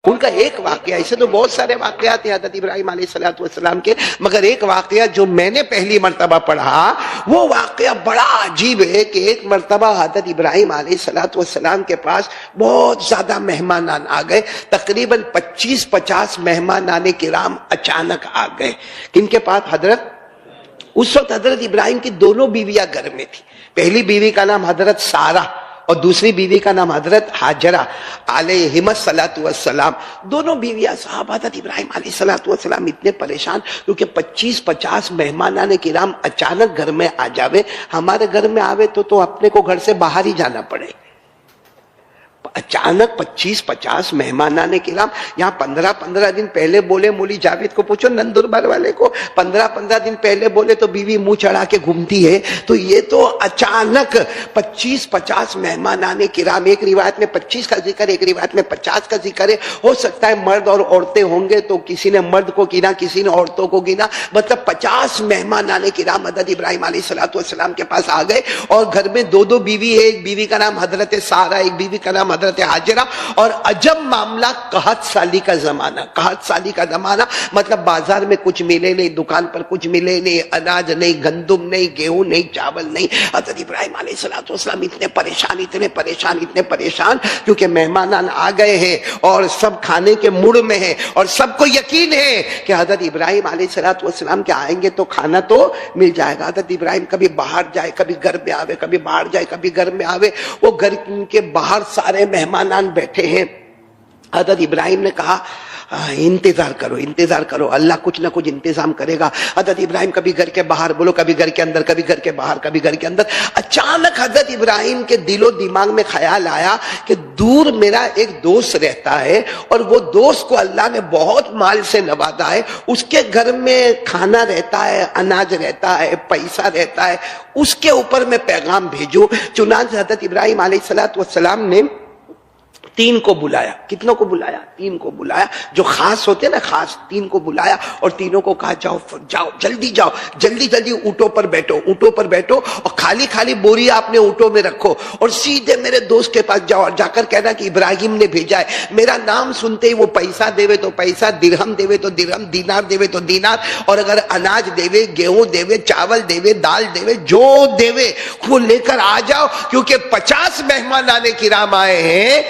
ان کا ایک واقعہ، ایسے تو بہت سارے واقعات ہیں حضرت ابراہیم علیہ السلام کے، مگر ایک واقعہ جو میں نے پہلی مرتبہ پڑھا وہ واقعہ بڑا عجیب ہے کہ ایک مرتبہ حضرت ابراہیم علیہ السلام کے پاس بہت زیادہ مہمانان آ گئے، تقریباً 25-50 مہمانان کرام اچانک آ گئے۔ کن کے پاس؟ حضرت، اس وقت حضرت ابراہیم کی دونوں بیویاں گھر میں تھی۔ پہلی بیوی کا نام حضرت سارہ اور دوسری بیوی کا نام حضرت ہاجرہ علیہم السلام۔ دونوں بیویاں صاحب حضرت ابراہیم علیہ السلام اتنے پریشان، کیونکہ 25-50 مہمانان کرام اچانک گھر میں آ جاوے۔ ہمارے گھر میں آوے تو اپنے کو گھر سے باہر ہی جانا پڑے، اچانک 25-50 مہمانان کرام۔ یہاں 15 دن پہلے بولے، مولی جاوید کو پوچھو نندربار والے کو، 15 دن پہلے بولے تو بیوی منہ چڑھا کے گھومتی ہے، تو یہ تو اچانک 25-50 مہمانان کرام۔ ایک روایت میں 25 کا ذکر ہے، ایک روایت میں 50 کا ذکر ہے۔ ہو سکتا ہے مرد اور عورتیں ہوں گے تو کسی نے مرد کو گنا، کسی نے عورتوں کو گنا، مطلب 50 مہمانان کرام حضرت ابراہیم علیہ السلام کے پاس آ گئے، اور گھر میں دو بیوی ہے، ایک بیوی کا نام حضرت سارہ، ایک بیوی کا نام حضرت ہاجرہ۔ اور عجب معاملہ، قحط سالی کا زمانہ، قحط سالی کا زمانہ مطلب بازار میں کچھ ملے نہیں، دکان پر کچھ ملے نہیں، اناج نہیں، گندم نہیں، گیہوں نہیں، چاول نہیں۔ حضرت ابراہیم علیہ السلام اتنے پریشان کیونکہ مہمانان آ گئے ہیں اور سب کھانے کے موڈ میں ہیں، اور سب کو یقین ہے کہ حضرت ابراہیم علیہ السلام کے آئیں گے تو کھانا تو مل جائے گا۔ حضرت ابراہیم کبھی باہر جائے، کبھی گھر میں آوے، کبھی باہر جائے، کبھی گھر میں آوے۔ وہ گھر کے باہر سارے مہمانان بیٹھے ہیں۔ حضرت ابراہیم نے کہا انتظار کرو، اللہ کچھ نہ کچھ انتظام کرے گا۔ حضرت ابراہیم کبھی گھر کے باہر بولو، کبھی گھر کے اندر، کبھی گھر کے باہر، کبھی گھر کے اندر۔ اچانک حضرت ابراہیم کے دل و دماغ میں خیال آیا کہ دور میرا ایک دوست رہتا ہے، اور وہ دوست کو اللہ نے بہت مال سے نوازا ہے، اس کے گھر میں کھانا رہتا ہے، اناج رہتا ہے، پیسہ رہتا ہے، اس کے اوپر میں پیغام بھیجوں۔ چنانچہ حضرت ابراہیم علیہ السلام نے 3 کو بلایا۔ کتنوں کو بلایا؟ 3 کو بلایا، جو خاص ہوتے نا، خاص 3 کو بلایا، اور تینوں کو کہا جاؤ جلدی اونٹوں پر بیٹھو، اور خالی بوری اپنے اونٹوں میں رکھو، اور سیدھے میرے دوست کے پاس جاؤ، اور جا کر کہنا کہ ابراہیم نے بھیجا ہے۔ میرا نام سنتے ہی وہ پیسہ دیوے تو پیسہ، درہم دیوے تو درہم، دینار دیوے تو دینار، اور اگر اناج دیوے، گیہوں دیوے، چاول دیوے، دال دیوے، جو دیوے وہ لے کر آ جاؤ، کیونکہ 50 مہمانان کرام آئے ہیں۔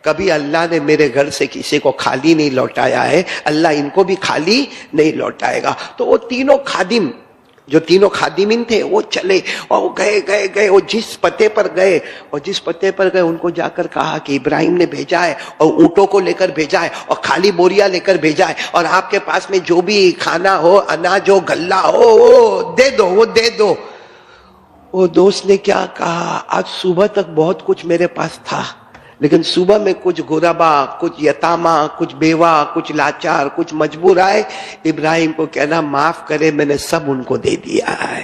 کبھی اللہ نے میرے گھر سے کسی کو خالی نہیں لوٹایا ہے، اللہ ان کو بھی خالی نہیں لوٹائے گا۔ تو وہ تینوں خادم، جو تینوں خادمین تھے، وہ چلے اور گئے، وہ جس پتے پر گئے ان کو جا کر کہا کہ ابراہیم نے بھیجا ہے، اور اونٹوں کو لے کر بھیجا ہے، اور خالی بوریا لے کر بھیجا ہے، اور آپ کے پاس میں جو بھی کھانا ہو، اناج ہو، غلہ ہو، وہ دے دو۔ وہ دوست نے کیا کہا، آج صبح تک بہت کچھ میرے پاس تھا، لیکن صبح میں کچھ غربا، کچھ یتامہ، کچھ بیوہ، کچھ لاچار، کچھ مجبور آئے۔ ابراہیم کو کہنا معاف کرے، میں نے سب ان کو دے دیا ہے،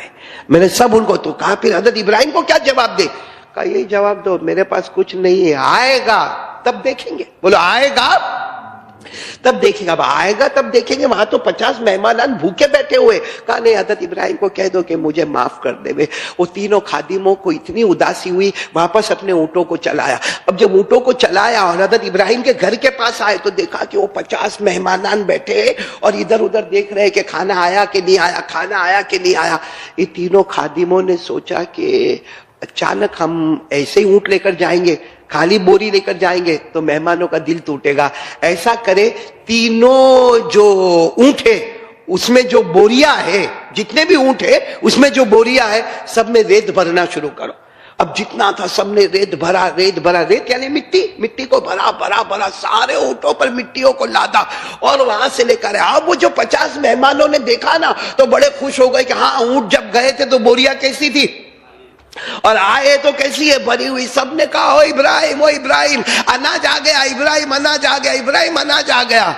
میں نے سب ان کو۔ تو کہا پھر حضرت ابراہیم کو کیا جواب دے؟ کہا یہی جواب دو، میرے پاس کچھ نہیں ہے، آئے گا تب دیکھیں گے۔ بولو آئے گا تب دیکھیں گے۔ اب آئے گا تب دیکھیں گے، وہاں تو 50 مہمانان بھوکے بیٹھے ہوئے۔ کہا نہیں، حضرت ابراہیم کو کہہ دو کہ مجھے معاف کر دے۔ وہ تینوں خادموں کو اتنی اداسی ہوئی، واپس اپنے اونٹوں کو چلایا۔ اب جب اونٹوں کو چلایا اور حضرت ابراہیم کے گھر کے پاس آئے تو دیکھا کہ وہ 50 مہمانان بیٹھے اور ادھر ادھر دیکھ رہے کہ کھانا آیا کہ نہیں آیا، کھانا آیا کہ نہیں آیا۔ یہ تینوں خادموں نے سوچا کہ اچانک ہم ایسے ہی اونٹ لے کر جائیں گے، خالی بوری لے کر جائیں گے تو مہمانوں کا دل ٹوٹے گا۔ ایسا کرے، تینوں جو اونٹ ہے اس میں جو بوریا ہے، جتنے بھی اونٹ ہے اس میں جو بوریا ہے، سب میں ریت بھرنا شروع کرو۔ اب جتنا تھا سب نے ریت بھرا، ریت یعنی مٹی کو بھرا، سارے اونٹوں پر مٹیوں کو لادا، اور وہاں سے لے کر آیا۔ اب وہ جو 50 مہمانوں نے دیکھا نا تو بڑے خوش ہو گئے کہ ہاں، اونٹ جب گئے تھے تو بوریا کیسی تھی اور آئے تو کیسی ہے، بھری ہوئی۔ سب نے کہا او ابراہیم اناج آ گیا، ابراہیم اناج آ گیا۔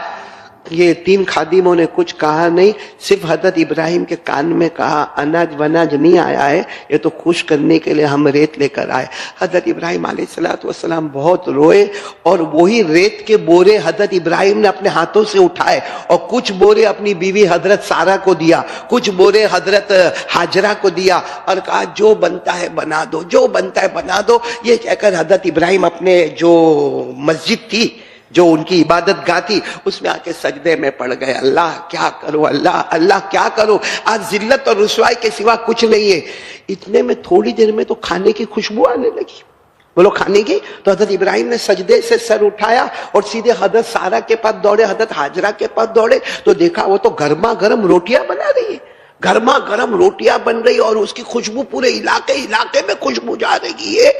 یہ 3 خادموں نے کچھ کہا نہیں، صرف حضرت ابراہیم کے کان میں کہا اناج وناج نہیں آیا ہے، یہ تو خوش کرنے کے لیے ہم ریت لے کر آئے۔ حضرت ابراہیم علیہ السلام بہت روئے، اور وہی ریت کے بورے حضرت ابراہیم نے اپنے ہاتھوں سے اٹھائے، اور کچھ بورے اپنی بیوی حضرت سارہ کو دیا، کچھ بورے حضرت ہاجرہ کو دیا، اور کہا جو بنتا ہے بنا دو۔ یہ کہہ کر حضرت ابراہیم اپنے جو مسجد تھی، جو ان کی عبادت گاہ تھی اس میں آ کے سجدے میں پڑ گئے. اللہ کیا کرو، اللہ کیا کرو، آج ذلت اور رسوائی کے سوا کچھ نہیں ہے. اتنے میں تھوڑی دیر میں تو کھانے کی خوشبو آنے لگی. بولو کھانے کی. تو حضرت ابراہیم نے سجدے سے سر اٹھایا اور سیدھے حضرت سارہ کے پاس دوڑے، حضرت ہاجرہ کے پاس دوڑے تو دیکھا وہ تو گرما گرم روٹیاں بنا رہی ہے، گرما گرم روٹیاں بن رہی اور اس کی خوشبو پورے علاقے میں خوشبو جا رہی ہے.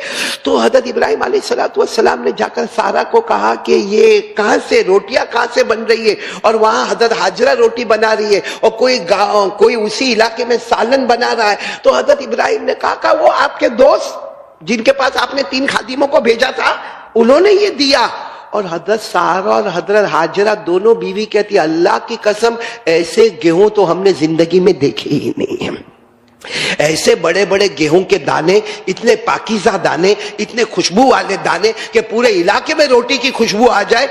تو حضرت ابراہیم علیہ السلام نے جا کر سارہ کو کہا کہ یہ کہاں سے روٹیاں کہاں سے بن رہی ہے؟ اور وہاں حضرت ہاجرہ روٹی بنا رہی ہے اور کوئی اسی علاقے میں سالن بنا رہا ہے. تو حضرت ابراہیم نے کہا کہ وہ آپ کے دوست جن کے پاس آپ نے 3 خادموں کو بھیجا تھا انہوں نے یہ دیا. اور حضرت سارہ اور حضرت ہاجرہ دونوں بیوی کہتی اللہ کی قسم ایسے گیہوں تو ہم نے زندگی میں دیکھے ہی نہیں ہیں. ایسے بڑے بڑے گیہوں کے دانے، اتنے پاکیزہ دانے، اتنے خوشبو والے دانے کہ پورے علاقے میں روٹی کی خوشبو آ جائے.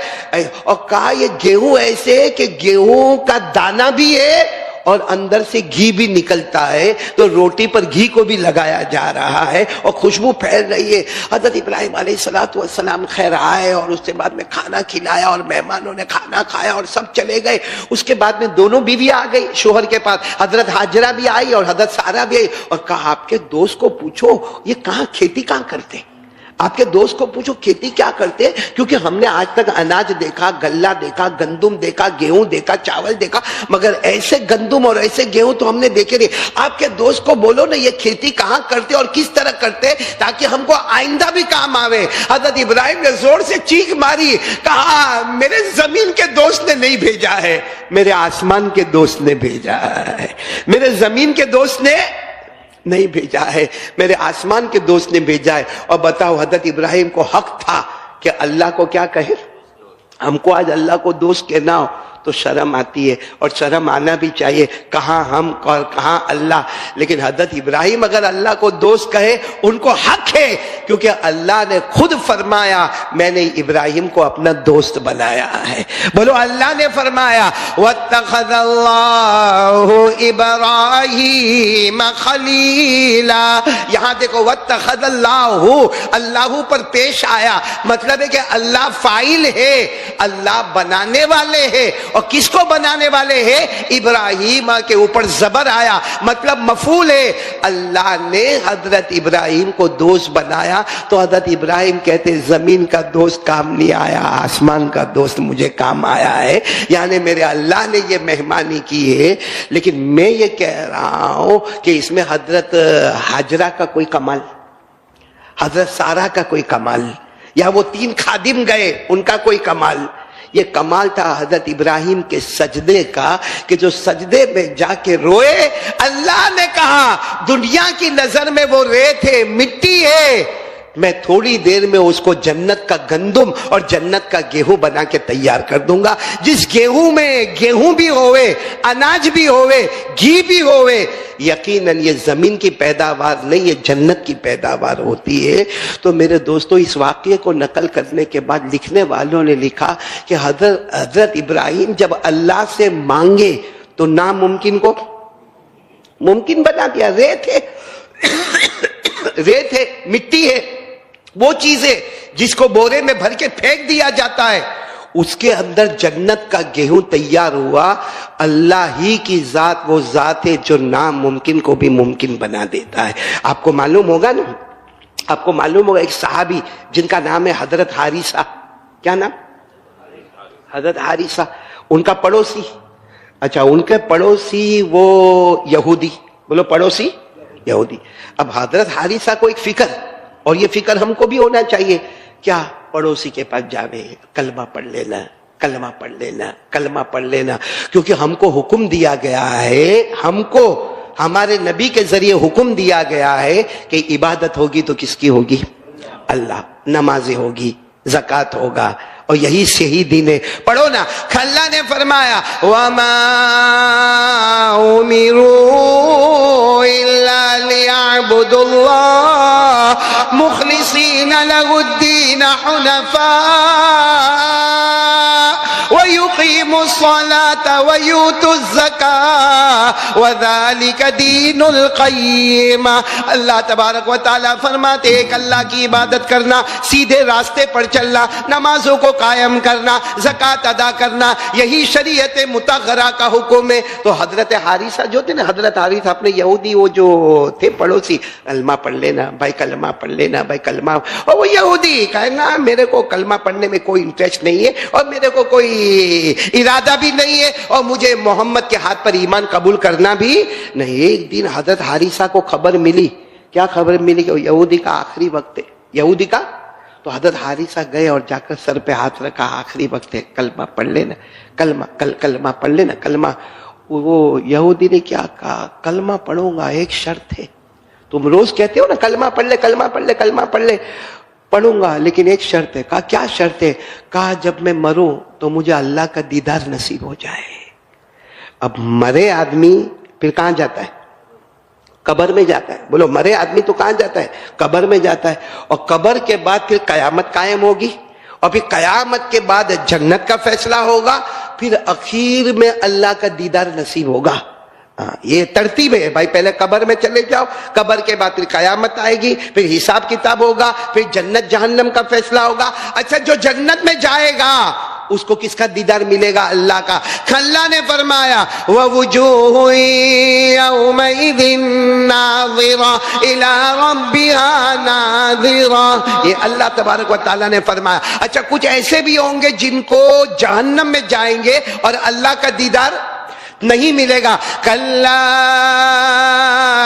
اور کہا یہ گیہوں ایسے کہ گیہوں کا دانہ بھی ہے اور اندر سے گھی بھی نکلتا ہے، تو روٹی پر گھی کو بھی لگایا جا رہا ہے اور خوشبو پھیل رہی ہے. حضرت ابراہیم علیہ السلام خیر آئے اور اس کے بعد میں کھانا کھلایا اور مہمانوں نے کھانا کھایا اور سب چلے گئے. اس کے بعد میں دونوں بیوی آ گئی شوہر کے پاس، حضرت ہاجرہ بھی آئی اور حضرت سارہ بھی آئی اور کہا آپ کے دوست کو پوچھو یہ کہاں کھیتی کہاں کرتے، آپ کے دوست کو پوچھو کھیتی کیا کرتے، کیونکہ ہم نے آج تک اناج دیکھا، غلہ دیکھا، گندم دیکھا، گیہوں دیکھا، چاول دیکھا، مگر ایسے گندم اور ایسے گیہوں تو ہم نے دیکھے نہیں. آپ کے دوست کو بولو نا یہ کھیتی کہاں کرتے اور کس طرح کرتے تاکہ ہم کو آئندہ بھی کام آوے. حضرت ابراہیم نے زور سے چیخ ماری، کہا میرے زمین کے دوست نے نہیں بھیجا ہے، میرے آسمان کے دوست نے بھیجا ہے. میرے زمین کے دوست نے نہیں بھیجا ہے، میرے آسمان کے دوست نے بھیجا ہے. اور بتاؤ حضرت ابراہیم کو حق تھا کہ اللہ کو کیا کہے. ہم کو آج اللہ کو دوست کہنا ہو تو شرم آتی ہے اور شرم آنا بھی چاہیے، کہاں ہم اور کہاں اللہ. لیکن حضرت ابراہیم اگر اللہ کو دوست کہے ان کو حق ہے، کیونکہ اللہ نے خود فرمایا میں نے ابراہیم کو اپنا دوست بنایا ہے. بولو اللہ نے فرمایا وَاتَّخَذَ اللَّهُ إِبْرَاهِيمَ خَلِيلًا. یہاں دیکھو وَاتَّخَذَ اللَّهُ، اللہ پر پیش آیا، مطلب ہے کہ اللہ فاعل ہے، اللہ بنانے والے ہیں. اور کس کو بنانے والے ہیں؟ ابراہیم کے اوپر زبر آیا، مطلب مفعول ہے. اللہ نے حضرت ابراہیم کو دوست بنایا تو حضرت ابراہیم کہتے زمین کا دوست کام نہیں آیا، آسمان کا دوست مجھے کام آیا ہے. یعنی میرے اللہ نے یہ مہمانی کی ہے. لیکن میں یہ کہہ رہا ہوں کہ اس میں حضرت ہاجرہ کا کوئی کمال، حضرت سارہ کا کوئی کمال، یا وہ 3 خادم گئے ان کا کوئی کمال. یہ کمال تھا حضرت ابراہیم کے سجدے کا کہ جو سجدے میں جا کے روئے. اللہ نے کہا دنیا کی نظر میں وہ ریت ہے، مٹی ہے، میں تھوڑی دیر میں اس کو جنت کا گندم اور جنت کا گیہوں بنا کے تیار کر دوں گا. جس گیہوں میں گیہوں بھی ہوئے، اناج بھی ہوئے، گھی بھی ہوئے. یقیناً یہ زمین کی پیداوار نہیں، یہ جنت کی پیداوار ہوتی ہے. تو میرے دوستو اس واقعے کو نقل کرنے کے بعد لکھنے والوں نے لکھا کہ حضرت ابراہیم جب اللہ سے مانگے تو ناممکن کو ممکن بنا دیا. ریت ہے، مٹی ہے، وہ چیزیں جس کو بورے میں بھر کے پھینک دیا جاتا ہے، اس کے اندر جنت کا گیہوں تیار ہوا. اللہ ہی کی ذات وہ ذات ہے جو ناممکن کو بھی ممکن بنا دیتا ہے. آپ کو معلوم ہوگا نا، آپ کو معلوم ہوگا ایک صحابی جن کا نام ہے حضرت حارثہ. کیا نام؟ حضرت حارثہ. ان کا پڑوسی، اچھا ان کے پڑوسی وہ یہودی. بولو پڑوسی یہودی. اب حضرت حارثہ کو ایک فکر، اور یہ فکر ہم کو بھی ہونا چاہیے، کیا پڑوسی کے پاس جاوے کلمہ پڑھ لینا، کلمہ پڑھ لینا، کلمہ پڑھ لینا. کیونکہ ہم کو حکم دیا گیا ہے، ہم کو ہمارے نبی کے ذریعے حکم دیا گیا ہے کہ عبادت ہوگی تو کس کی ہوگی؟ اللہ. نمازیں ہوگی، زکوٰۃ ہوگا، اور یہی صحیح دین ہے. پڑھو نا، اللہ نے فرمایا وَمَا أُمِرُوا إِلَّا لِيَعْبُدُوا اللَّهَ مُخْلِصِينَ لَهُ الدِّينَ حُنَفَاءَ وَيُقِيمُوا وَيُقِيمُوا الصَّلَاةَ وَيُؤْتُوا الزَّكَاةَ وَذَلِكَ دِينُ الْقَيِّمَ۔ اللہ تبارک و تعالیٰ فرماتے ایک اللہ کی عبادت کرنا، سیدھے راستے پر چلنا، نمازوں کو قائم کرنا، زکوٰۃ ادا کرنا، یہی شریعت مطہرہ کا حکم ہے۔ تو حضرت حارثہ جو تھے نا، حضرت حارثہ اپنے یہودی وہ جو تھے پڑوسی، کلمہ پڑھ لینا بھائی، کلمہ پڑھ لینا بھائی، کلمہ، اور وہ یہودی کہنا میرے کو کلمہ پڑھنے میں کوئی انٹرسٹ نہیں ہے اور میرے کو کوئی ارادہ بھی نہیں ہے اور مجھے محمد کے ہاتھ پر ایمان قبول کرنا بھی نہیں۔ ایک دن حضرت حارثہ کو خبر ملی، کیا خبر ملی؟ کہ یہودی کا آخری وقت ہے، یہودی کا۔ تو حضرت حارثہ گئے اور جا کر سر پہ ہاتھ رکھا، آخری وقت ہے، کلمہ پڑھ لینا، کلمہ پڑھ لینا، کلمہ۔ وہ یہودی نے کیا کہا؟ کلمہ پڑھوں گا، ایک شرط ہے۔ تم روز کہتے ہو نا کلمہ پڑھ لے، کلمہ پڑھ لے، کلمہ پڑھ لے، پڑھوں گا لیکن ایک شرط ہے۔ کہا کیا شرط ہے؟ کہا جب میں مروں تو مجھے اللہ کا دیدار نصیب ہو جائے۔ اب مرے آدمی پھر کہاں جاتا ہے؟ قبر میں جاتا ہے۔ بولو، مرے آدمی تو کہاں جاتا ہے؟ قبر میں جاتا ہے، اور قبر کے بعد پھر قیامت قائم ہوگی، اور پھر قیامت کے بعد جنت کا فیصلہ ہوگا، پھر اخیر میں اللہ کا دیدار نصیب ہوگا۔ یہ ترتیب ہے بھائی، پہلے قبر میں چلے جاؤ، قبر کے بعد پھر قیامت آئے گی، پھر حساب کتاب ہوگا، پھر جنت جہنم کا فیصلہ ہوگا۔ اچھا، جو جنت میں جائے گا اس کو کس کا دیدار ملے گا؟ اللہ کا۔ اللہ نے فرمایا وَوُجُوهٌ يَوْمَئِذٍ نَاظِرَةٌ إِلَىٰ رَبِّهَا نَاظِرَةٌ، یہ اللہ تبارک و تعالیٰ نے فرمایا۔ اچھا، کچھ ایسے بھی ہوں گے جن کو جہنم میں جائیں گے اور اللہ کا دیدار نہیں ملے گا۔ کَلَّا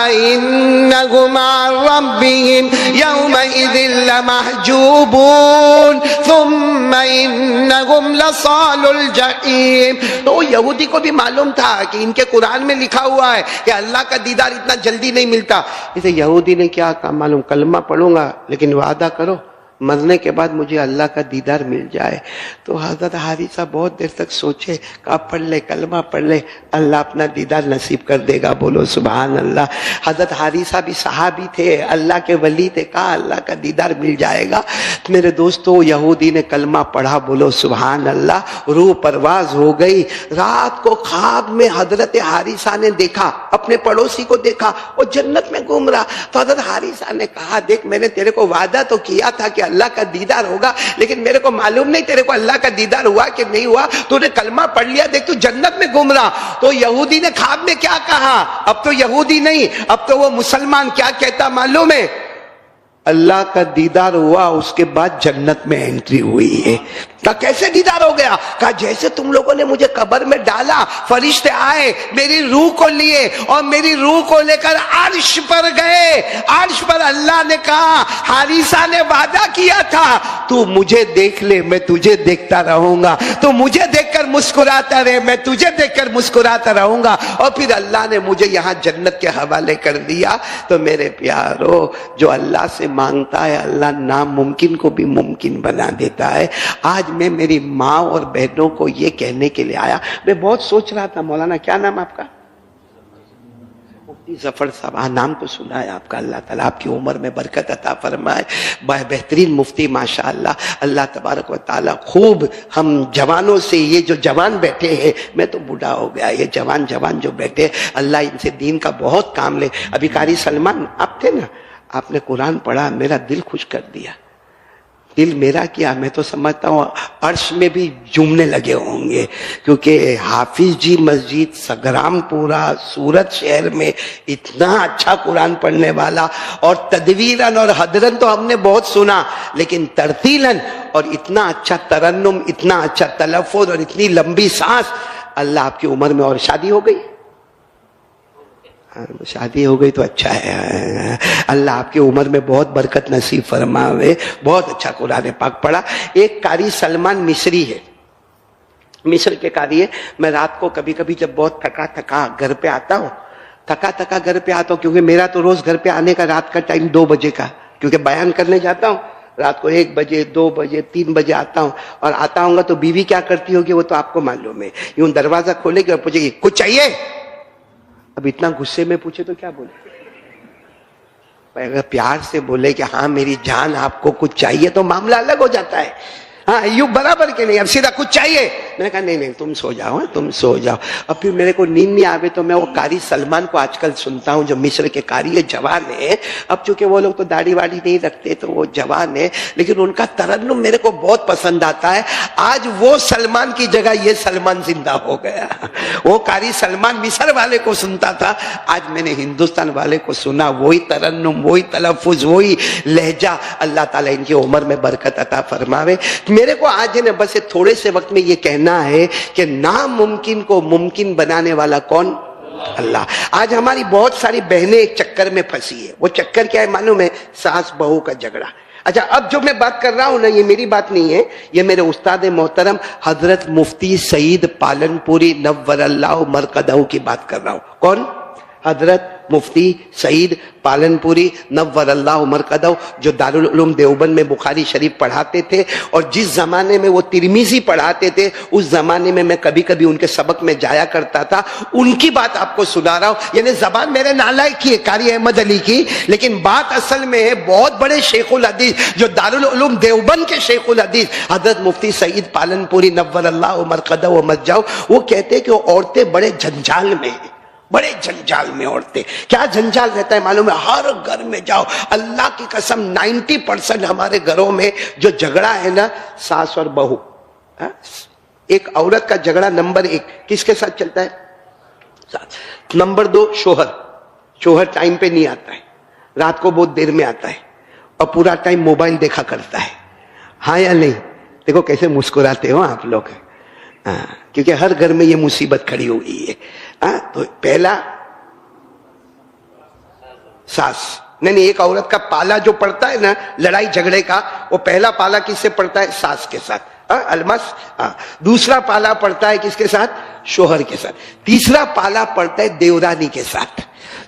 إِنَّهُمْ عَن رَّبِّهِمْ يَوْمَئِذٍ لَّمَحْجُوبُونَ ثُمَّ إِنَّهُمْ لَصَالُو الْجَحِيمِ۔ تو یہودی کو بھی معلوم تھا کہ ان کے قرآن میں لکھا ہوا ہے کہ اللہ کا دیدار اتنا جلدی نہیں ملتا۔ اسے یہودی نے کیا کہا معلوم؟ کلمہ پڑھوں گا لیکن وعدہ کرو مرنے کے بعد مجھے اللہ کا دیدار مل جائے۔ تو حضرت حارثہ بہت دیر تک سوچے، کہا پڑھ لے، کلمہ پڑھ لے، اللہ اپنا دیدار نصیب کر دے گا۔ بولو سبحان اللہ۔ حضرت حارثہ بھی صحابی تھے، اللہ کے ولی تھے، کہا اللہ کا دیدار مل جائے گا۔ میرے دوستو، یہودی نے کلمہ پڑھا، بولو سبحان اللہ، روح پرواز ہو گئی۔ رات کو خواب میں حضرت حارثہ نے دیکھا، اپنے پڑوسی کو دیکھا، وہ جنت میں گھوم رہا۔ تو حضرت حارثہ نے کہا دیکھ، میں نے تیرے کو وعدہ تو کیا تھا کہ اللہ کا دیدار ہوگا، لیکن میرے کو معلوم نہیں تیرے کو اللہ کا دیدار ہوا کہ نہیں ہوا۔ تو نے کلمہ پڑھ لیا، دیکھ تو جنت میں گھوم رہا۔ تو یہودی نے خواب میں کیا کہا؟ اب تو یہودی نہیں، اب تو وہ مسلمان کیا کہتا معلوم ہے؟ اللہ کا دیدار ہوا، اس کے بعد جنت میں انٹری ہوئی ہے۔ کہا کیسے دیدار ہو گیا؟ کہا جیسے تم لوگوں نے مجھے قبر میں ڈالا، فرشتے آئے میری روح کو لیے اور میری روح کو لے کر عرش پر گئے۔ عرش پر اللہ نے کہا حارثہ نے وعدہ کیا تھا تو مجھے دیکھ لے، میں تجھے دیکھتا رہوں گا، تو مجھے دیکھ کر مسکراتا رہے، میں تجھے دیکھ کر مسکراتا رہوں گا۔ اور پھر اللہ نے مجھے یہاں جنت کے حوالے کر دیا۔ تو میرے پیارو، جو اللہ سے مانگتا ہے اللہ ناممکن کو بھی ممکن بنا دیتا ہے۔ آج میں میری ماں اور بہنوں کو یہ کہنے کے لیے آیا، میں بہت سوچ رہا تھا، مولانا کیا نام آپ کا؟ مفتی ظفر صاحب، نام تو سنا ہے آپ کا، اللہ تعالیٰ آپ کی عمر میں برکت عطا فرمائے، بہترین مفتی ماشاءاللہ۔ اللہ تبارک و تعالیٰ خوب ہم جوانوں سے، یہ جو جوان بیٹھے ہیں، میں تو بوڑھا ہو گیا، یہ جوان جو بیٹھے، اللہ ان سے دین کا بہت کام لے۔ ابھی قاری سلمان آپ تھے نا، آپ نے قرآن پڑھا، میرا دل خوش کر دیا۔ دل میرا کیا، میں تو سمجھتا ہوں عرش میں بھی جھومنے لگے ہوں گے، کیونکہ حافظ جی مسجد سگرام پورا سورت شہر میں اتنا اچھا قرآن پڑھنے والا، اور تدویرن اور حدرن تو ہم نے بہت سنا، لیکن ترتیلن اور اتنا اچھا ترنم، اتنا اچھا تلفظ اور اتنی لمبی سانس۔ اللہ آپ کی عمر میں، اور شادی ہو گئی؟ شادی ہو گئی تو اچھا ہے، اللہ آپ کی عمر میں بہت برکت نصیب فرماوے، بہت اچھا قرآن پاک پڑھا۔ ایک قاری سلمان مصری ہے، مصر کے قاری ہے۔ میں رات کو کبھی کبھی جب بہت تھکا گھر پہ آتا ہوں، گھر پہ آتا ہوں، کیونکہ میرا تو روز گھر پہ آنے کا رات کا ٹائم 2 بجے کا، کیونکہ بیان کرنے جاتا ہوں رات کو 1 بجے 2 بجے 3 بجے آتا ہوں، اور آتا ہوں گا تو بیوی کیا کرتی ہوگی وہ تو آپ کو معلوم ہے، یوں دروازہ کھولے گی اور پوچھے گی کچھ چاہیے؟ اب اتنا غصے میں پوچھے تو کیا بولے؟ اگر پیار سے بولے کہ ہاں میری جان آپ کو کچھ چاہیے تو معاملہ الگ ہو جاتا ہے۔ ہاں ایوب برابر کے نہیں, اب سیدھا کچھ چاہیے. میں نے کہا نہیں تم سو جاؤ, تم سو جاؤ. اب پھر میرے کو نیند نہیں آوے تو میں وہ قاری سلمان کو آج کل سنتا ہوں, جو مصر کے قاری ہے, جوان ہے. اب چونکہ وہ لوگ تو داڑھی واڑی نہیں رکھتے تو وہ جوان ہے, لیکن ان کا ترنم میرے کو بہت پسند آتا ہے. آج وہ سلمان کی جگہ یہ سلمان زندہ ہو گیا. وہ قاری سلمان مصر والے کو سنتا تھا, آج میں نے ہندوستان والے کو سنا. وہی ترنم, وہی تلفظ, وہی لہجہ. اللہ تعالیٰ ان کی عمر میں برکت عطا فرماوے. میرے کو آج ہے بس تھوڑے سے وقت میں یہ کہنا ہے کہ ناممکن کو ممکن بنانے والا کون؟ اللہ. آج ہماری بہت ساری بہنیں ایک چکر میں پھنسی ہے. وہ چکر کیا ہے معلوم ہے؟ ساس بہو کا جھگڑا. اچھا اب جو میں بات کر رہا ہوں نا, یہ میری بات نہیں ہے, یہ میرے استاد محترم حضرت مفتی سعید پالن پوری نور اللہ مرقدہ کی بات کر رہا ہوں. کون؟ حضرت مفتی سعید پالن پوری نور اللہ مرقدہ, جو دارالعلوم دیوبند میں بخاری شریف پڑھاتے تھے, اور جس زمانے میں وہ ترمذی پڑھاتے تھے اس زمانے میں میں کبھی کبھی ان کے سبق میں جایا کرتا تھا. ان کی بات آپ کو سنا رہا ہوں. یعنی زبان میرے نالائق کی ہے, قاری احمد علی کی, لیکن بات اصل میں ہے بہت بڑے شیخ الحدیث, جو دارالعلوم دیوبند کے شیخ الحدیث حضرت مفتی سعید پالن پوری نور اللہ مرقدہ و مسجاؤ, وہ کہتے کہ وہ عورتیں بڑے جنجال میں ہیں, بڑے جنجال میں عورتیں. کیا جنجال رہتا ہے معلوم ہے؟ ہر گھر میں جاؤ, اللہ کی قسم 90% ہمارے گھروں میں جو جھگڑا ہے نا, ساس اور بہو. ایک عورت کا جھگڑا نمبر 1 کس کے ساتھ چلتا ہے؟ ساس. نمبر 2 شوہر. شوہر ٹائم پہ نہیں آتا ہے, رات کو بہت دیر میں آتا ہے, اور پورا ٹائم موبائل دیکھا کرتا ہے. ہاں یا نہیں؟ دیکھو کیسے مسکراتے ہو آپ لوگ, کیونکہ ہر گھر میں یہ مصیبت کھڑی ہوئی ہے. تو پہلا ساس. نہیں, ایک عورت کا پالا جو پڑتا ہے نا لڑائی جھگڑے کا, وہ پہلا پالا کس سے پڑتا ہے؟ ساس کے ساتھ. المس. دوسرا پالا پڑتا ہے کس کے ساتھ؟ شوہر کے ساتھ. تیسرا پالا پڑتا ہے دیورانی کے ساتھ.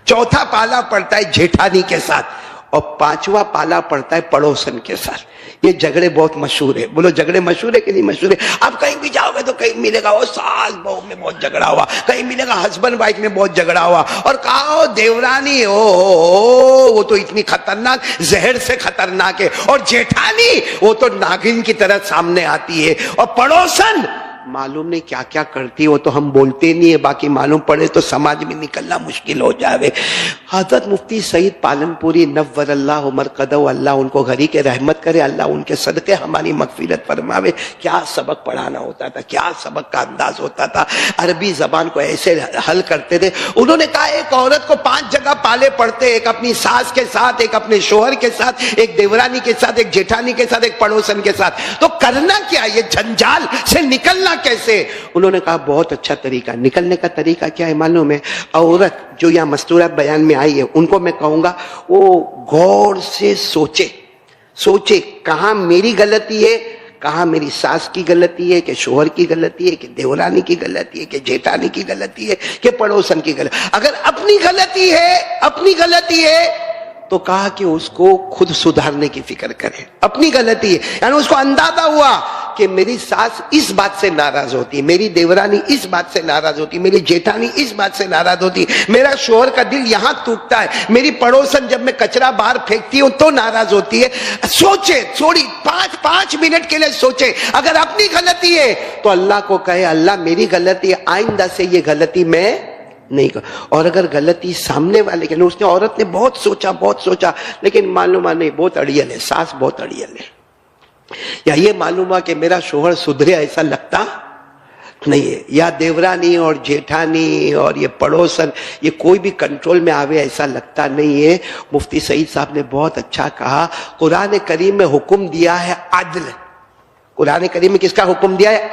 چوتھا پالا پڑتا ہے جیٹھانی کے ساتھ, اور پانچواں پالا پڑتا ہے پڑوسن کے ساتھ. یہ جھگڑے بہت مشہور ہے. بولو جھگڑے مشہور ہے کہ نہیں مشہور ہے؟ آپ کہیں بھی جاؤ گے تو کہیں ملے گا وہ ساس بہو میں بہت جھگڑا ہوا, کہیں ملے گا ہسبینڈ وائف میں بہت جھگڑا ہوا, اور کہا دیورانی وہ تو اتنی خطرناک, زہر سے خطرناک ہے, اور جیٹھانی وہ تو ناگن کی طرح سامنے آتی ہے, اور پڑوسن معلوم نہیں کیا کیا کرتی, وہ تو ہم بولتے نہیں ہے, باقی معلوم پڑے تو سماج میں نکلنا مشکل ہو جاوے. حضرت مفتی سعید پالن پوری نور اللہ مرقدہ, اللہ ان کو گھری کے رحمت کرے, اللہ ان کے صدقے ہماری مغفرت فرماوے. کیا سبق پڑھانا ہوتا تھا, کیا سبق کا انداز ہوتا تھا, عربی زبان کو ایسے حل کرتے تھے. انہوں نے کہا ایک عورت کو 5 جگہ پالے پڑتے, ایک اپنی ساس کے ساتھ, ایک اپنے شوہر کے ساتھ, ایک دیورانی کے ساتھ, ایک جیٹھانی کے ساتھ, ایک پڑوسن کے ساتھ. تو کرنا کیا, یہ جنجال سے نکلنا کیسے؟ انہوں نے کہا بہت اچھا طریقہ. نکلنے کا طریقہ کیا ہے معلوم ہے؟ عورت جو یہاں مستورات بیان میں آئی ہے ان کو میں کہوں گا وہ غور سے سوچے کہاں میری غلطی ہے, کہاں میری ساس کی غلطی ہے, کہ شوہر کی غلطی ہے, کہ دیورانی کی غلطی ہے, کہ جیٹھانی کی غلطی ہے, کہ پڑوسن کی غلطی. اگر اپنی غلطی ہے تو کہا کہ اس کو خود سدھارنے کی فکر کرے. اپنی غلطی ہے, یعنی اس کو اندازہ ہوا کہ میری ساس اس بات سے ناراض ہوتی, میری دیورانی اس بات سے ناراض ہوتی, میری جیٹھانی اس بات سے ناراض ہوتی, میرا شوہر کا دل یہاں ٹوٹتا ہے, میری پڑوسن جب میں کچرا باہر پھینکتی ہوں تو ناراض ہوتی ہے. سوچے تھوڑی 5 منٹ کے لیے سوچے. اگر اپنی غلطی ہے تو اللہ کو کہے اللہ میری غلطی ہے, آئندہ سے یہ غلطی میں نہیں کر. اور اگر غلطی سامنے والے کے, اس نے عورت نے بہت سوچا, لیکن معلوم نہیں بہت اڑیل ہے, ساس بہت اڑیل ہے, یا یہ معلوم ہوا کہ میرا شوہر سدھرے ایسا لگتا نہیں ہے, یا دیورانی اور جیٹھانی اور یہ پڑوسن یہ کوئی بھی کنٹرول میں آوے ایسا لگتا نہیں ہے. مفتی سعید صاحب نے بہت اچھا کہا, قرآن کریم میں حکم دیا ہے عدل. قرآن کریم میں کس کا حکم دیا ہے؟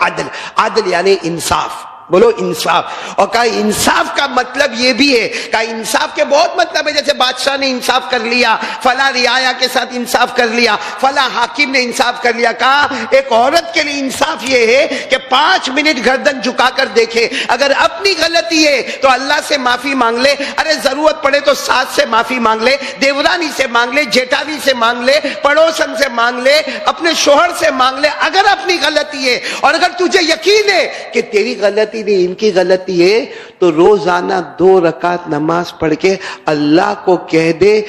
عدل یعنی انصاف. بولو انصاف. اور کہا انصاف کا مطلب یہ بھی ہے, کہا انصاف کے بہت مطلب ہے, جیسے بادشاہ نے انصاف کر لیا, فلاں رعایا کے ساتھ انصاف کر لیا, فلاں حاکم نے انصاف کر لیا. کہا ایک عورت کے لیے انصاف یہ ہے کہ 5 منٹ گردن جھکا کر دیکھے, اگر اپنی غلطی ہے تو اللہ سے معافی مانگ لے, ارے ضرورت پڑے تو ساس سے معافی مانگ لے, دیورانی سے مانگ لے, جیٹھانی سے مانگ لے, پڑوسن سے مانگ لے, اپنے شوہر سے مانگ لے, اگر اپنی غلطی ہے. اور اگر تجھے یقین ہے کہ تیری غلطی غلطی نہیں، ان کی غلطی ہے تو روزانہ 2 رکعت نماز پڑھ کے اللہ کو کہہ دے.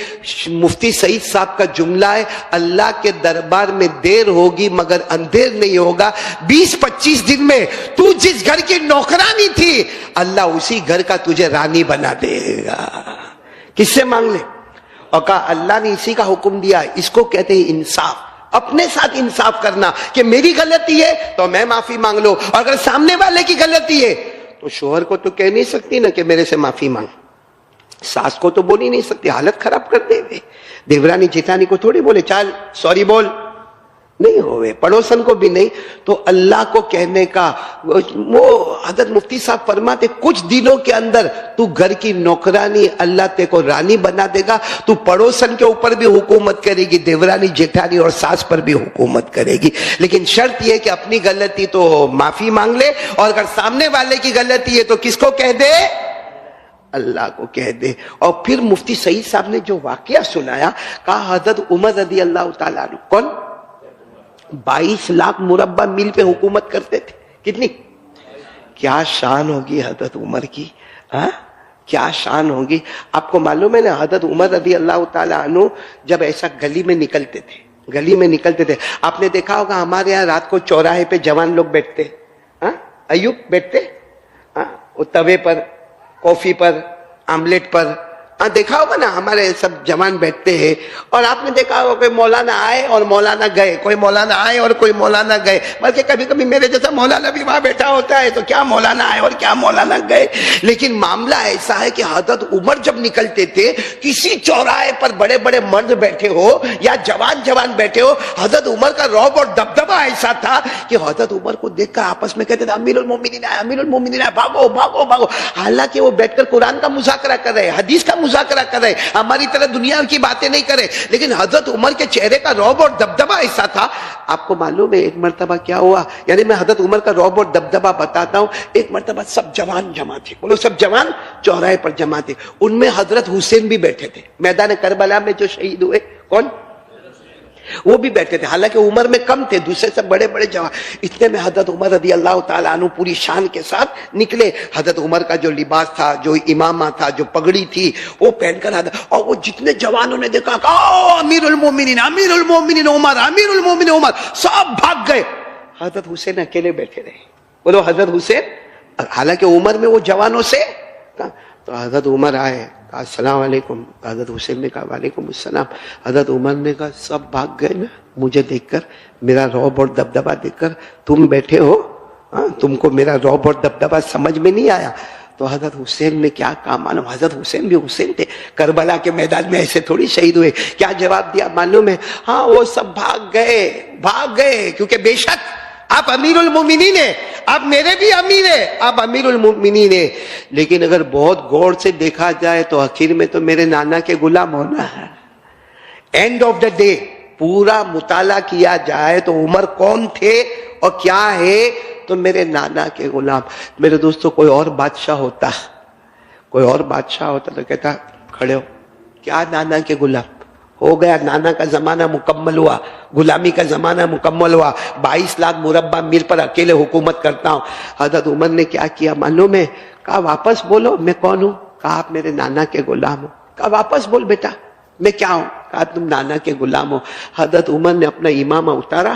مفتی سعید صاحب کا جملہ ہے، اللہ کے دربار میں دیر ہوگی مگر اندھیر نہیں ہوگا. 20-25 دن میں تو جس گھر کی نوکرانی تھی اللہ اسی گھر کا تجھے رانی بنا دے گا. کس سے مانگ لے؟ اور کہا اللہ نے اسی کا حکم دیا. اس کو کہتے ہیں انصاف. اپنے ساتھ انصاف کرنا کہ میری غلطی ہے تو میں معافی مانگ لو، اور اگر سامنے والے کی غلطی ہے تو شوہر کو تو کہہ نہیں سکتی نا کہ میرے سے معافی مانگ، ساس کو تو بول ہی نہیں سکتی، حالت خراب کر دے ہوئے. دیورانی جیٹھانی کو تھوڑی بولے چال سوری بول، نہیں ہوئے، پڑوسن کو بھی نہیں. تو اللہ کو کہنے کا وہ حضرت مفتی صاحب فرماتے کچھ دنوں کے اندر تو گھر کی نوکرانی اللہ تے کو رانی بنا دے گا. تو پڑوسن کے اوپر بھی حکومت کرے گی، دیورانی جیٹھانی اور ساس پر بھی حکومت کرے گی. لیکن شرط یہ کہ اپنی غلطی تو معافی مانگ لے، اور اگر سامنے والے کی غلطی ہے تو کس کو کہہ دے؟ اللہ کو کہہ دے. اور پھر مفتی سعید صاحب نے جو واقعہ سنایا، کہا حضرت عمر رضی اللہ تعالیٰ عنہ کون 22 لاکھ مربع میل پہ حکومت کرتے تھے. کتنی؟ کیا شان ہوگی حضرت عمر کی، کیا شان ہوگی. آپ کو معلوم ہے نا حضرت عمر رضی اللہ تعالیٰ عنہ جب ایسا گلی میں نکلتے تھے، آپ نے دیکھا ہوگا ہمارے یہاں رات کو چوراہے پہ جوان لوگ بیٹھتے، ایوب بیٹھتے وہ توے پر، کافی پر، آملیٹ پر، دیکھا ہوگا نا ہمارے سب جوان بیٹھتے ہیں. اور آپ نے دیکھا ہوگا کوئی مولانا آئے اور مولانا گئے، کوئی مولانا آئے اور کوئی مولانا گئے، بلکہ کبھی کبھی میرے جیسا مولانا بھی وہاں بیٹھا ہوتا ہے تو کیا مولانا آئے اور کیا مولانا گئے. لیکن معاملہ ایسا ہے کہ حضرت عمر جب نکلتے تھے کسی چوراہے پر بڑے بڑے مرد بیٹھے ہو یا جوان بیٹھے ہو، حضرت عمر کا رعب اور دبدبہ ایسا تھا کہ حضرت عمر کو دیکھ کر آپس میں کہتے تھے امیر المومنین آئے، امیر المومنین آئے، بھاگو بھاگو بھاگو. حالانکہ وہ بیٹھ کر قرآن کا مذاکرہ کر رہے، حدیث کا مذاکرہ کر رہے، ہماری طرح دنیا کی باتیں نہیں کرے. لیکن حضرت عمر کے چہرے کا رعب اور دبدبہ ایسا تھا. آپ کو معلوم ہے ایک مرتبہ کیا ہوا، یعنی میں حضرت عمر کا رعب اور دبدبہ بتاتا ہوں. ایک مرتبہ سب جوان جمع تھے، بولو سب جوان چوراہے پر جمع تھے. ان میں حضرت حسین بھی بیٹھے تھے، میدان کربلا میں جو شہید ہوئے. کون؟ وہ بھی بیٹھے تھے، حالانکہ عمر میں کم تھے، دوسرے سب بڑے بڑے جوان. اتنے میں حضرت عمر رضی اللہ تعالیٰ عنہ پوری شان کے ساتھ نکلے. حضرت عمر کا جو لباس تھا، جو امامہ تھا، جو پگڑی تھی، وہ پہن کر اور وہ جتنے جوانوں نے دیکھا کہ امیر المومنین عمر، امیر المومنین عمر، سب بھاگ گئے. حضرت حسین اکیلے بیٹھے رہے. بولو حضرت حسین، حالانکہ عمر میں وہ جوانوں سے. تو حضرت عمر آئے، کہا السلام علیکم. حضرت حسین نے کہا وعلیکم السلام. حضرت عمر نے کہا سب بھاگ گئے نا مجھے دیکھ کر، میرا رعب اور دبدبہ دیکھ کر. تم بیٹھے ہو، تم کو میرا رعب اور دبدبہ سمجھ میں نہیں آیا. تو حضرت حسین نے کیا کہا معلوم؟ حضرت حسین بھی حسین تھے، کربلا کے میدان میں ایسے تھوڑی شہید ہوئے. کیا جواب دیا معلوم ہے؟ وہ سب بھاگ گئے کیونکہ بے شک آپ امیر المومنین ہیں، آپ میرے بھی امیر ہیں، آپ امیر المومنین ہیں. لیکن اگر بہت غور سے دیکھا جائے تو آخر میں تو میرے نانا کے غلام ہونا ہے. اینڈ آف دا ڈے پورا مطالعہ کیا جائے تو عمر کون تھے اور کیا ہے؟ تو میرے نانا کے غلام. میرے دوستو کوئی اور بادشاہ ہوتا تو کہتا کھڑے ہو، کیا نانا کے غلام؟ ہو گیا، نانا کا زمانہ مکمل ہوا، غلامی کا زمانہ مکمل ہوا. 22 لاکھ مربع میل پر اکیلے حکومت کرتا ہوں. حضرت عمر نے کیا کیا معلوم ہے؟ کہا واپس بولو میں کون ہوں. کہا آپ میرے نانا کے غلام ہو. کہا واپس بول بیٹا میں کیا ہوں. کہا تم نانا کے غلام ہو. حضرت عمر نے اپنا امامہ اتارا،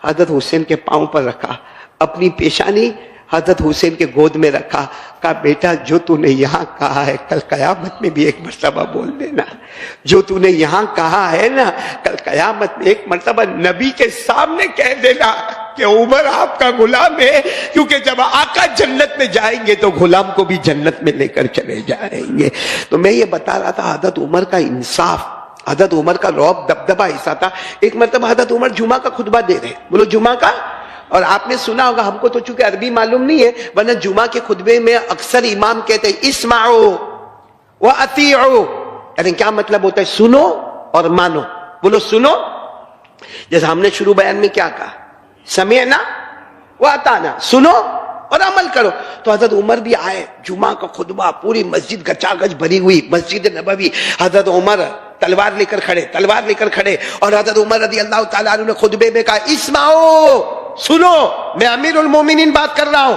حضرت حسین کے پاؤں پر رکھا، اپنی پیشانی حضرت حسین کے گود میں رکھا. کہا بیٹا جو تو نے یہاں کہا ہے کل قیامت میں بھی ایک مرتبہ بول دینا. جو تو نے یہاں کہا ہے نا کل قیامت میں ایک مرتبہ نبی کے سامنے کہہ دینا کہ عمر آپ کا غلام ہے. کیونکہ جب آقا جنت میں جائیں گے تو غلام کو بھی جنت میں لے کر چلے جائیں گے. تو میں یہ بتا رہا تھا حضرت عمر کا انصاف، حضرت عمر کا رعب دبدبہ ایسا تھا. ایک مرتبہ حضرت عمر جمعہ کا خطبہ دے رہے، بولو جمعہ کا. اور آپ نے سنا ہوگا، ہم کو تو چونکہ عربی معلوم نہیں ہے، ورنہ جمعہ کے خطبے میں اکثر امام کہتے ہیں اسمعوا واطیعوا، یعنی کیا مطلب ہوتا ہے؟ سنو اور مانو. بولو سنو. جیسے ہم نے شروع بیان میں کیا کہا، سمعنا واطعنا، سنو اور عمل کرو. تو حضرت عمر بھی آئے، جمعہ کا خطبہ، پوری مسجد گچا گچ بھری ہوئی، مسجد نبوی. حضرت عمر تلوار لے کر کھڑے اور حضرت عمر رضی اللہ تعالیٰ عنہ نے خطبے میں کہا اسمعوا، سنو میں امیر المومنین بات کر رہا ہوں.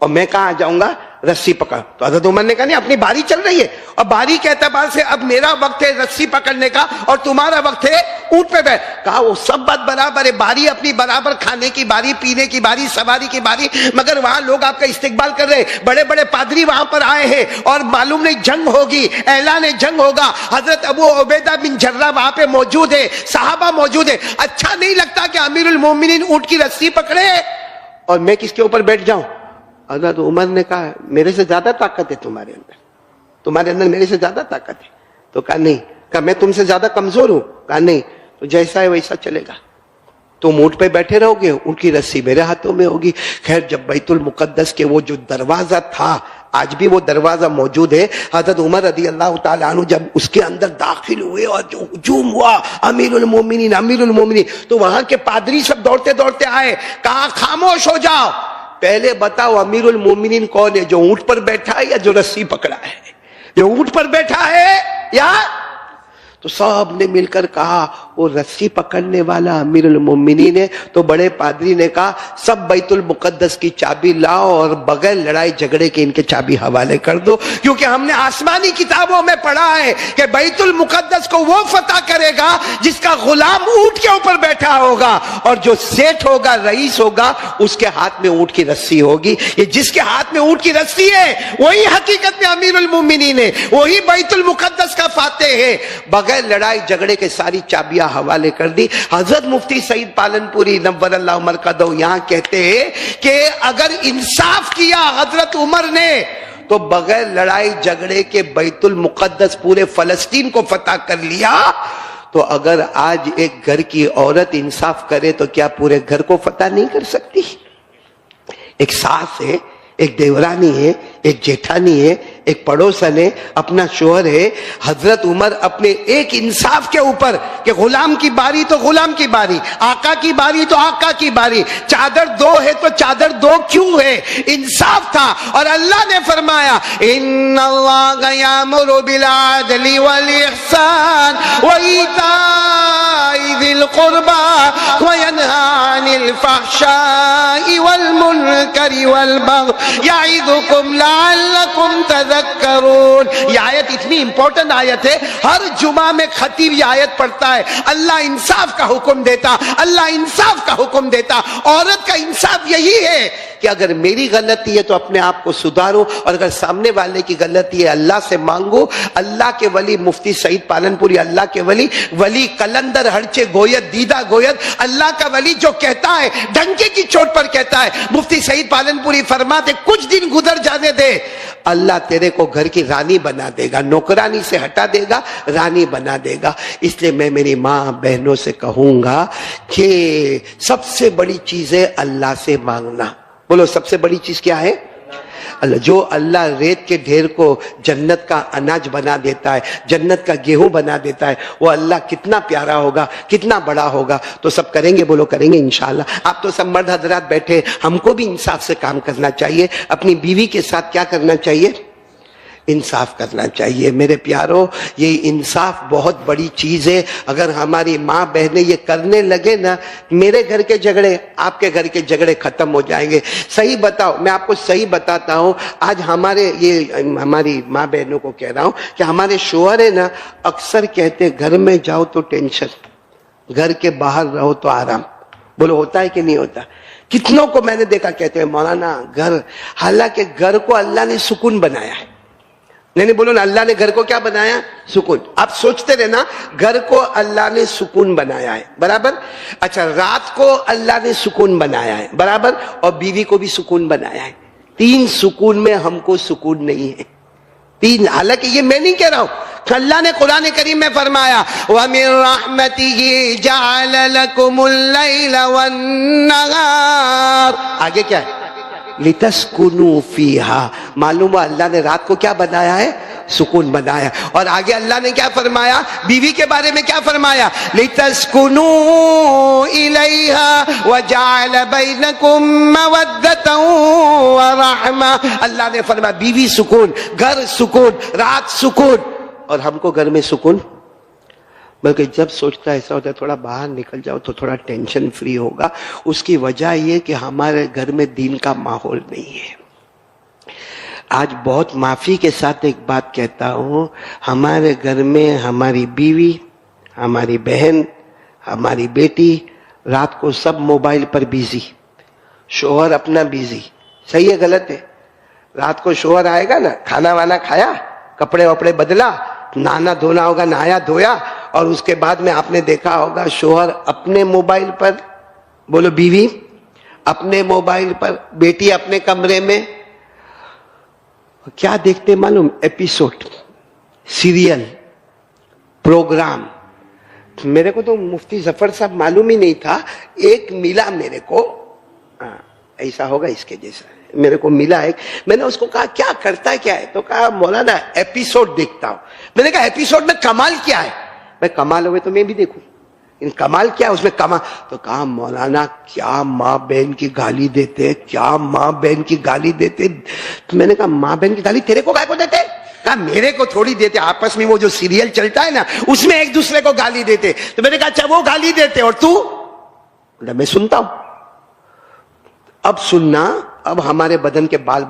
اور میں کہاں جاؤں گا؟ رسی پکڑ. تو حضرت عمر نے کہا نہیں، اپنی باری چل رہی ہے اور باری کے اعتبار سے اب میرا وقت ہے رسی پکڑنے کا اور تمہارا وقت ہے اونٹ پہ بیٹھ. کہا وہ سب بات برابر ہے، باری اپنی برابر، کھانے کی باری، پینے کی باری، سواری کی باری، مگر وہاں لوگ آپ کا استقبال کر رہے، بڑے بڑے پادری وہاں پر آئے ہیں اور معلوم نہیں جنگ ہوگی، اعلان جنگ ہوگا. حضرت ابو عبیدہ بن جرہ وہاں پہ موجود ہے، صحابہ موجود ہے. اچھا نہیں لگتا کہ امیر المومنین اونٹ کی رسی پکڑے اور میں کس کے اوپر بیٹھ جاؤں؟ حضرت عمر نے کہا میرے سے زیادہ طاقت ہے تمہارے اندر میرے سے زیادہ طاقت ہے. تو کہا نہیں. کہا میں تم سے زیادہ کمزور ہوں؟ کہا نہیں. تو جیسا ہے ویسا چلے گا، تم اونٹ پہ بیٹھے رہو گے، اونٹ کی رسی میرے ہاتھوں میں ہوگی. خیر جب بیت المقدس کے وہ جو دروازہ تھا، آج بھی وہ دروازہ موجود ہے، حضرت عمر رضی اللہ تعالیٰ عنہ جب اس کے اندر داخل ہوئے اور جو ہجوم ہوا امیر المومنین، تو وہاں کے پادری سب دوڑتے دوڑتے آئے. کہا خاموش ہو جاؤ، پہلے بتاؤ امیر المومنین کون ہے، جو اونٹ پر بیٹھا ہے یا جو رسی پکڑا ہے؟ جو اونٹ پر بیٹھا ہے یا؟ تو سب نے مل کر کہا وہ رسی پکڑنے والا امیر المومنین ہے. تو بڑے پادری نے کہا سب بیت المقدس کی چابی لاؤ اور بغیر لڑائی جھگڑے کے ان کے چابی حوالے کر دو، کیونکہ ہم نے آسمانی کتابوں میں پڑھا ہے کہ بیت المقدس کو وہ فتح کرے گا جس کا غلام اونٹ کے اوپر بیٹھا ہوگا، اور جو سیٹ ہوگا، رئیس ہوگا، اس کے ہاتھ میں اونٹ کی رسی ہوگی. یہ جس کے ہاتھ میں اونٹ کی رسی ہے وہی حقیقت میں امیر المومنین ہے، وہی بیت المقدس کا فاتح ہے. بغیر لڑائی جھگڑے کے ساری چابیاں حوالے کر دی. حضرت مفتی سعید پالنپوری نور اللہ مرقدہ یہاں کہتے ہیں کہ اگر انصاف کیا حضرت عمر نے تو بغیر لڑائی جھگڑے کے بیت المقدس پورے فلسطین کو فتح کر لیا. تو اگر آج ایک گھر کی عورت انصاف کرے تو کیا پورے گھر کو فتح نہیں کر سکتی؟ ایک ساس ہے، ایک دیورانی ہے، ایک جیٹھانی ہے، ایک پڑوسن ہے، اپنا شوہر ہے. حضرت عمر اپنے ایک انصاف کے اوپر کہ غلام کی باری تو غلام کی باری، آقا کی باری تو آقا کی باری، چادر دو ہے تو چادر دو کیوں ہے، انصاف تھا. اور اللہ نے فرمایا ان اللہ یامر بالعدل والاحسان وایتاء ذی القربى وینہی عن الفحشاء والمنکر والبغی یعظکم لعلکم تذکرون. یہ آیت اتنی امپورٹنٹ آیت ہے، ہر جمعہ میں خطیب یہ آیت پڑھتا ہے. اللہ انصاف کا حکم دیتا، اللہ انصاف کا حکم دیتا. عورت کا انصاف یہی ہے کہ اگر میری غلطی ہے تو اپنے آپ کو سدھارو، اور اگر سامنے والے کی غلطی ہے اللہ سے مانگو. اللہ کے ولی مفتی سعید پالنپوری، اللہ کے ولی قلندر ہرچے گوید دیدہ گوید، اللہ کا ولی جو کہتا ہے ڈنکے کی چوٹ پر کہتا ہے. مفتی سعید پالنپوری فرماتے کچھ دن گزر جانے دے، اللہ تیرے کو گھر کی رانی بنا دے گا، نوکرانی سے ہٹا دے گا، رانی بنا دے گا. اس لیے میں میری ماں بہنوں سے کہوں گا کہ سب سے بڑی چیز ہے اللہ سے مانگنا. بولو سب سے بڑی چیز کیا ہے؟ اللہ. جو اللہ ریت کے ڈھیر کو جنت کا اناج بنا دیتا ہے، جنت کا گیہوں بنا دیتا ہے، وہ اللہ کتنا پیارا ہوگا، کتنا بڑا ہوگا. تو سب کریں گے؟ بولو کریں گے انشاءاللہ. آپ تو سب مرد حضرات بیٹھے، ہم کو بھی انصاف سے کام کرنا چاہیے. اپنی بیوی کے ساتھ کیا کرنا چاہیے؟ انصاف کرنا چاہیے. میرے پیارو، یہ انصاف بہت بڑی چیز ہے. اگر ہماری ماں بہنیں یہ کرنے لگے نا، میرے گھر کے جھگڑے آپ کے گھر کے جھگڑے ختم ہو جائیں گے. صحیح بتاؤ، میں آپ کو صحیح بتاتا ہوں. آج ہماری ماں بہنوں کو کہہ رہا ہوں کہ ہمارے شوہر ہے نا، اکثر کہتے گھر میں جاؤ تو ٹینشن، گھر کے باہر رہو تو آرام. بولو ہوتا ہے کہ نہیں ہوتا؟ کتنوں کو میں نے دیکھا کہتے ہیں مولانا گھر، حالانکہ گھر کو اللہ نے سکون بنایا ہے. نہیں بولو نا، اللہ نے گھر کو کیا بنایا؟ سکون. آپ سوچتے رہنا، گھر کو اللہ نے سکون بنایا ہے، برابر. اچھا، رات کو اللہ نے سکون بنایا ہے، برابر، اور بیوی کو بھی سکون بنایا ہے. 3 سکون میں ہم کو سکون نہیں ہے. 3. حالانکہ یہ میں نہیں کہہ رہا ہوں، اللہ نے قرآن کریم میں فرمایا وَمِن رَحْمَتِهِ جَعَلَ لَكُمُ اللَّيْلَ وَالنَّهَارَ. آگے کیا ہے؟ لِتَسْكُنُوا فِيهَا. معلوم ہے اللہ نے رات کو کیا بنایا ہے؟ سکون بنایا. اور آگے اللہ نے کیا فرمایا بیوی کے بارے میں؟ کیا فرمایا؟ لِتَسْكُنُوا إِلَيْهَا وَجَعَلَ بَيْنَكُمْ مَوَدَّةً وَرَحْمَةً. اللہ نے فرمایا بیوی سکون، گھر سکون، رات سکون. اور ہم کو گھر میں سکون، بلکہ جب سوچتا ہے ایسا ہوتا ہے تھوڑا باہر نکل جاؤ تو تھوڑا ٹینشن فری ہوگا. اس کی وجہ یہ کہ ہمارے گھر میں دین کا ماحول نہیں ہے. آج بہت معافی کے ساتھ ایک بات کہتا ہوں، ہمارے گھر میں ہماری بیوی، ہماری بہن، ہماری بیٹی رات کو سب موبائل پر بیزی، شوہر اپنا بیزی. صحیح ہے غلط ہے؟ رات کو شوہر آئے گا نا، کھانا وانا کھایا، کپڑے وپڑے بدلا، نہانا دھونا ہوگا، نہایا دھویا، اور اس کے بعد میں آپ نے دیکھا ہوگا شوہر اپنے موبائل پر، بولو بیوی اپنے موبائل پر، بیٹی اپنے کمرے میں. کیا دیکھتے معلوم؟ Episode, serial, programme. میرے کو تو مفتی ظفر صاحب معلوم ہی نہیں تھا، ایک ملا میرے کو، ایسا ہوگا اس کے جیسا، میرے کو ملا ایک. میں نے اس کو کہا کیا کرتا ہے، کیا ہے؟ تو کہا مولانا ایپیسوڈ دیکھتا ہوں. میں نے کہا ایپیسوڈ میں کمال کیا ہے؟ میں کمال ہوئے تو میں بھی دیکھوں، ان کمال کیا ہے اس میں کمال؟ تو کہا مولانا کیا ماں بہن کی گالی دیتے، کیا ماں بہن کی گالی دیتے. تو میں نے کہا ماں بہن کی گالی تیرے کو کائے کو دیتے؟ کہا میرے کو تھوڑی دیتے، آپس میں وہ جو سیریل چلتا ہے نا اس میں ایک دوسرے کو گالی دیتے. تو میں نے کہا اچھا وہ گالی دیتے اور تو؟ میں سنتا ہوں. اب سننا، اب ہمارے بدن کے بال